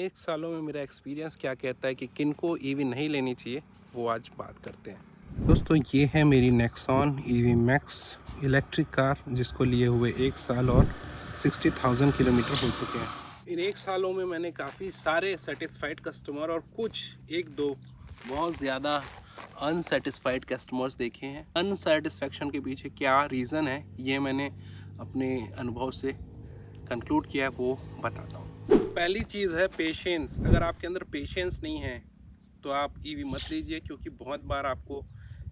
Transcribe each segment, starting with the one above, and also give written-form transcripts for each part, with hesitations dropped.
1 सालों में मेरा एक्सपीरियंस क्या कहता है कि किनको ईवी नहीं लेनी चाहिए, वो आज बात करते हैं। दोस्तों, ये है मेरी Nexon EV max electric car, जिसको लिए हुए 1 साल और 60,000 किलोमीटर हो चुके हैं। इन 1 सालों में मैंने काफ़ी सारे सेटिस्फाइड कस्टमर और कुछ 1-2 बहुत ज़्यादा अनसेटिस्फाइड कस्टमर्स देखे हैं। अनसेटिस्फैक्शन के पीछे क्या रीज़न है, ये मैंने अपने अनुभव से कंक्लूड किया है, वो बताता हूँ। पहली चीज़ है पेशेंस। अगर आपके अंदर पेशेंस नहीं है तो आप ईवी मत लीजिए, क्योंकि बहुत बार आपको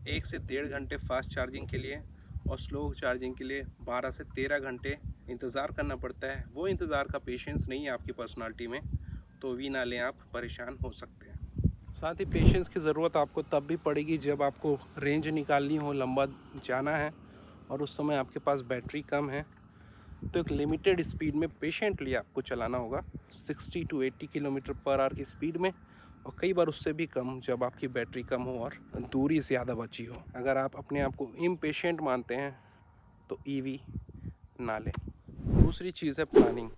1 से 1.5 घंटे फास्ट चार्जिंग के लिए और स्लो चार्जिंग के लिए 12 से 13 घंटे इंतज़ार करना पड़ता है। वो इंतज़ार का पेशेंस नहीं है आपकी पर्सनालिटी में, तो वी ना लें, आप परेशान हो सकते हैं। साथ ही पेशेंस की ज़रूरत आपको तब भी पड़ेगी जब आपको रेंज निकालनी हो, लंबा जाना है और उस समय आपके पास बैटरी कम है, तो एक लिमिटेड स्पीड में पेशेंटली आपको चलाना होगा 60 to 80 किलोमीटर पर आवर की स्पीड में, और कई बार उससे भी कम जब आपकी बैटरी कम हो और दूरी ज़्यादा बची हो। अगर आप अपने आप को इम्पेशेंट मानते हैं तो ईवी ना लें। दूसरी चीज़ है प्लानिंग।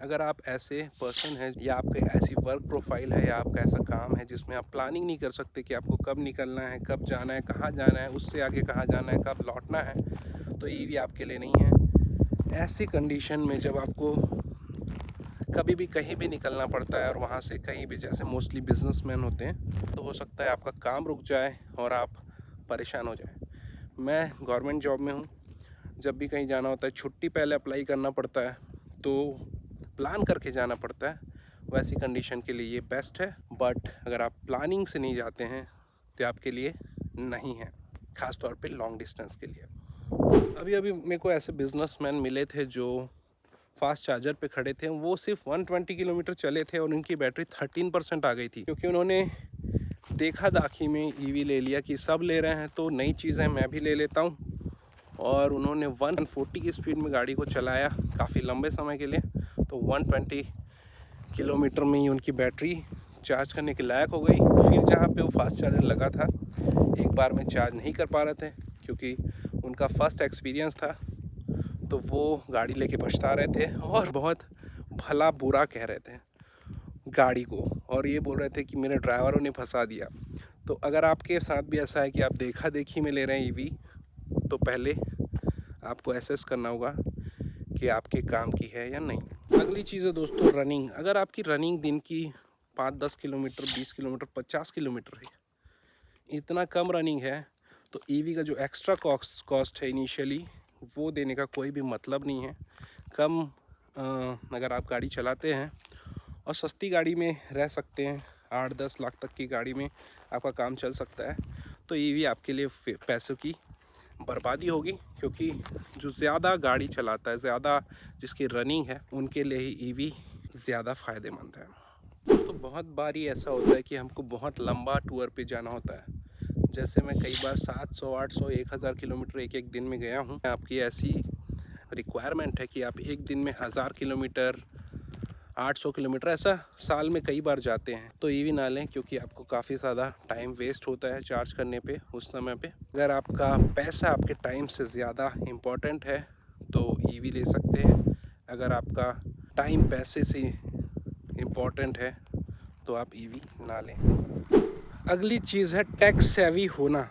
अगर आप ऐसे पर्सन हैं या आपके ऐसी वर्क प्रोफाइल है या आपका ऐसा काम है जिसमें आप प्लानिंग नहीं कर सकते कि आपको कब निकलना है, कब जाना है, कहाँ जाना है, उससे आगे कहाँ जाना है, कब लौटना है, तो ईवी आपके लिए नहीं है। ऐसी कंडीशन में जब आपको कभी भी कहीं भी निकलना पड़ता है और वहाँ से कहीं भी, जैसे मोस्टली बिजनेसमैन होते हैं, तो हो सकता है आपका काम रुक जाए और आप परेशान हो जाए। मैं गवर्नमेंट जॉब में हूँ, जब भी कहीं जाना होता है छुट्टी पहले अप्लाई करना पड़ता है, तो प्लान करके जाना पड़ता है। वैसी कंडीशन के लिए ये बेस्ट है, बट अगर आप प्लानिंग से नहीं जाते हैं तो आपके लिए नहीं है, ख़ास तौर पे लॉन्ग डिस्टेंस के लिए। अभी अभी मेरे को ऐसे बिजनेसमैन मिले थे जो फास्ट चार्जर पे खड़े थे। वो सिर्फ 120 किलोमीटर चले थे और उनकी बैटरी 13% आ गई थी, क्योंकि उन्होंने देखा दाखी में ईवी ले लिया कि सब ले रहे हैं तो नई चीज़ है, मैं भी ले लेता हूँ। और उन्होंने 140 की स्पीड में गाड़ी को चलाया काफ़ी लंबे समय के लिए, तो 120 किलोमीटर में ही उनकी बैटरी चार्ज करने के लायक हो गई। फिर जहाँ पे वो फास्ट चार्जर लगा था, एक बार में चार्ज नहीं कर पा रहे थे, क्योंकि उनका फर्स्ट एक्सपीरियंस था, तो वो गाड़ी लेके पछता रहे थे और बहुत भला बुरा कह रहे थे गाड़ी को, और ये बोल रहे थे कि मेरे ड्राइवरों ने फंसा दिया। तो अगर आपके साथ भी ऐसा है कि आप देखा देखी में ले रहे हैं ईवी, तो पहले आपको एसेस करना होगा कि आपके काम की है या नहीं। अगली चीज़ है दोस्तों रनिंग। अगर आपकी रनिंग दिन की 5-10 किलोमीटर, 20 किलोमीटर, 50 किलोमीटर है, इतना कम रनिंग है, तो ईवी का जो एक्स्ट्रा कॉस्ट है इनिशियली, वो देने का कोई भी मतलब नहीं है। कम अगर आप गाड़ी चलाते हैं और सस्ती गाड़ी में रह सकते हैं, 8-10 लाख तक की गाड़ी में आपका काम चल सकता है, तो ईवी आपके लिए पैसों की बर्बादी होगी, क्योंकि जो ज़्यादा गाड़ी चलाता है, ज़्यादा जिसकी रनिंग है, उनके लिए ही ईवी ज़्यादा फ़ायदेमंद है। तो बहुत बार ही ऐसा होता है कि हमको बहुत लंबा टूर पे जाना होता है। जैसे मैं कई बार 700, 800, 1000 किलोमीटर एक दिन में गया हूँ। आपकी ऐसी रिक्वायरमेंट है कि आप एक दिन में 1000 किलोमीटर, 800 किलोमीटर ऐसा साल में कई बार जाते हैं, तो ईवी ना लें, क्योंकि आपको काफ़ी ज़्यादा टाइम वेस्ट होता है चार्ज करने पे उस समय पे। अगर आपका पैसा आपके टाइम से ज़्यादा इम्पोर्टेंट है तो ईवी ले सकते हैं। अगर आपका टाइम पैसे से इम्पोर्टेंट है तो आप ईवी ना लें। अगली चीज़ है टेक सेवी होना।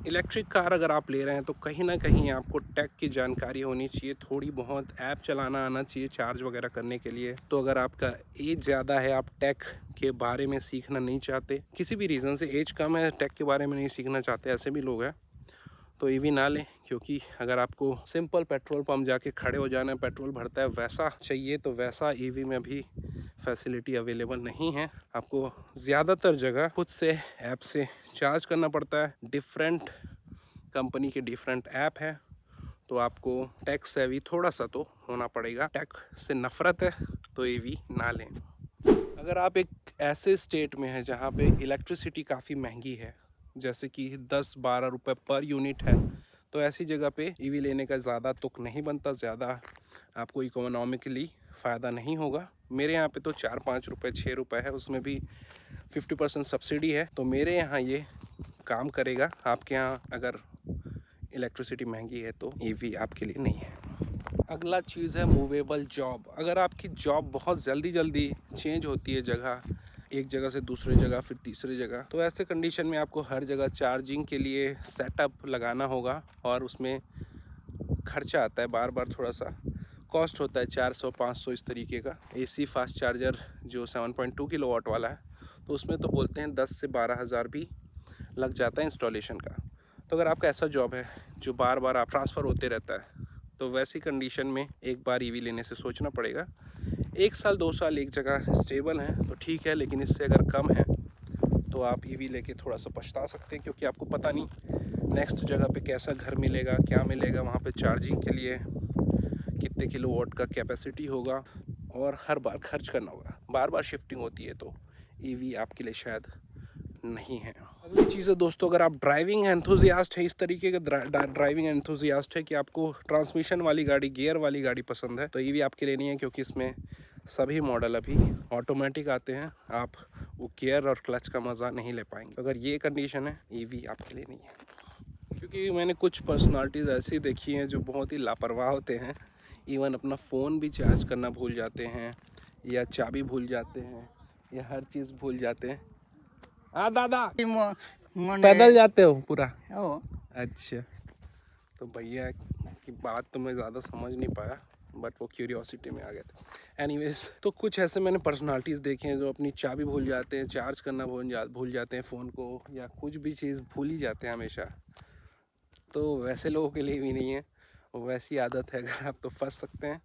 इलेक्ट्रिक कार अगर आप ले रहे हैं तो कहीं ना कहीं आपको टेक की जानकारी होनी चाहिए, थोड़ी बहुत ऐप चलाना आना चाहिए चार्ज वगैरह करने के लिए। तो अगर आपका एज ज़्यादा है, आप टेक के बारे में सीखना नहीं चाहते, किसी भी रीज़न से एज कम है, टेक के बारे में नहीं सीखना चाहते, ऐसे भी लोग हैं, तो ईवी ना लें। क्योंकि अगर आपको सिंपल पेट्रोल पंप जाके खड़े हो जाना है, पेट्रोल भरता है, वैसा चाहिए, तो वैसा ईवी में भी फैसिलिटी अवेलेबल नहीं है। आपको ज़्यादातर जगह खुद से ऐप से चार्ज करना पड़ता है। डिफरेंट कंपनी के डिफरेंट ऐप है, तो आपको टेक सेवी थोड़ा सा तो होना पड़ेगा। टेक से नफ़रत है तो ईवी ना लें। अगर आप एक ऐसे स्टेट में हैं जहाँ पे इलेक्ट्रिसिटी काफ़ी महंगी है, जैसे कि 10-12 रुपये पर यूनिट है, तो ऐसी जगह पे ईवी लेने का ज़्यादा तुक नहीं बनता, ज़्यादा आपको इकोनॉमिकली फ़ायदा नहीं होगा। मेरे यहाँ पे तो 4-5 रुपये, 6 रुपये है, उसमें भी 50% सब्सिडी है, तो मेरे यहाँ ये काम करेगा। आपके यहाँ अगर इलेक्ट्रिसिटी महंगी है तो ईवी आपके लिए नहीं है। अगला चीज़ है मूवेबल जॉब। अगर आपकी जॉब बहुत जल्दी चेंज होती है जगह, एक जगह से दूसरी जगह फिर तीसरी जगह, तो ऐसे कंडीशन में आपको हर जगह चार्जिंग के लिए सेटअप लगाना होगा और उसमें खर्चा आता है बार बार, थोड़ा सा कॉस्ट होता है 400-500 इस तरीके का। AC फास्ट चार्जर जो 7.2 किलोवाट वाला है तो उसमें तो बोलते हैं 10 से 12 हज़ार भी लग जाता है इंस्टॉलेशन का। तो अगर आपका ऐसा जॉब है जो बार बार आप ट्रांसफ़र होते रहता है तो वैसी कंडीशन में एक बार EV लेने से सोचना पड़ेगा। 1 साल 2 साल एक जगह स्टेबल हैं तो ठीक है, लेकिन इससे अगर कम है तो आप EV लेके थोड़ा सा पछता सकते हैं, क्योंकि आपको पता नहीं नेक्स्ट जगह पे कैसा घर मिलेगा, क्या मिलेगा, वहाँ पे चार्जिंग के लिए कितने किलोवाट का कैपेसिटी होगा और हर बार खर्च करना होगा। बार बार शिफ्टिंग होती है तो EV आपके लिए शायद नहीं है। अगली चीज़ है दोस्तों, अगर आप ड्राइविंग एंथुजियास्ट है, इस तरीके का ड्राइविंग एंथुजियास्ट है कि आपको ट्रांसमिशन वाली गाड़ी, गियर वाली गाड़ी पसंद है, तो EV आपके लिए नहीं है, क्योंकि इसमें सभी मॉडल अभी ऑटोमेटिक आते हैं। आप वो गियर और क्लच का मज़ा नहीं ले पाएंगे। अगर ये कंडीशन है, EV आपके लिए नहीं है। क्योंकि मैंने कुछ पर्सनालिटीज़ ऐसी देखी हैं जो बहुत ही लापरवाह होते हैं, इवन अपना फ़ोन भी चार्ज करना भूल जाते हैं, या चाबी भूल जाते हैं, या हर चीज़ भूल जाते हैं। हाँ दादा, पैदल जाते हो पूरा? अच्छा, तो भैया की बात तो मैं ज़्यादा समझ नहीं पाया, बट वो क्यूरियोसिटी में आ गए थे। एनीवेज, तो कुछ ऐसे मैंने पर्सनालिटीज़ देखे हैं जो अपनी चाबी भूल जाते हैं, चार्ज करना भूल जाते हैं फ़ोन को, या कुछ भी चीज़ भूल ही जाते हैं हमेशा। तो वैसे लोगों के लिए भी नहीं है, वैसी आदत है अगर आप तो फंस सकते हैं।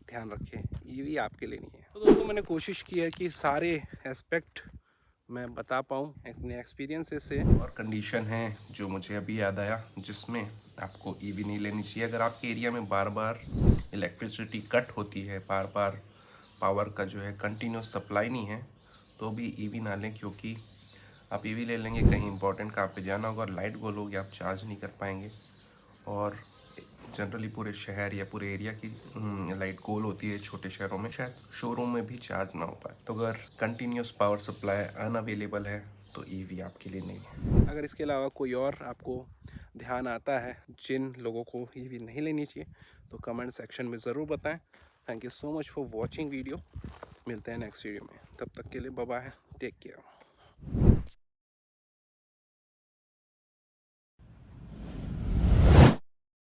ध्यान रखें, EV आपके लिए नहीं है। तो दोस्तों, मैंने कोशिश की है कि सारे एस्पेक्ट मैं बता पाऊँ अपने एक्सपीरियंसेस से। और कंडीशन है जो मुझे अभी याद आया जिसमें आपको EV नहीं लेनी चाहिए। अगर आपके एरिया में बार बार इलेक्ट्रिसिटी कट होती है, बार बार पावर का जो है कंटिन्यूस सप्लाई नहीं है, तो भी EV ना लें, क्योंकि आप EV ले लेंगे, कहीं इंपॉर्टेंट काम पे जाना होगा, लाइट गोल होगी, आप चार्ज नहीं कर पाएंगे। और जनरली पूरे शहर या पूरे एरिया की लाइट गोल होती है, छोटे शहरों में शायद शोरूम में भी चार्ज ना हो पाए। तो अगर कंटिन्यूस पावर सप्लाई अनअवेलेबल है तो EV आपके लिए नहीं है। अगर इसके अलावा कोई और आपको ध्यान आता है जिन लोगों को EV नहीं लेनी चाहिए, तो कमेंट सेक्शन में ज़रूर बताएं। Thank you so much for watching video. मिलते हैं नेक्स्ट वीडियो में, तब तक के लिए बाय बाय, टेक केयर।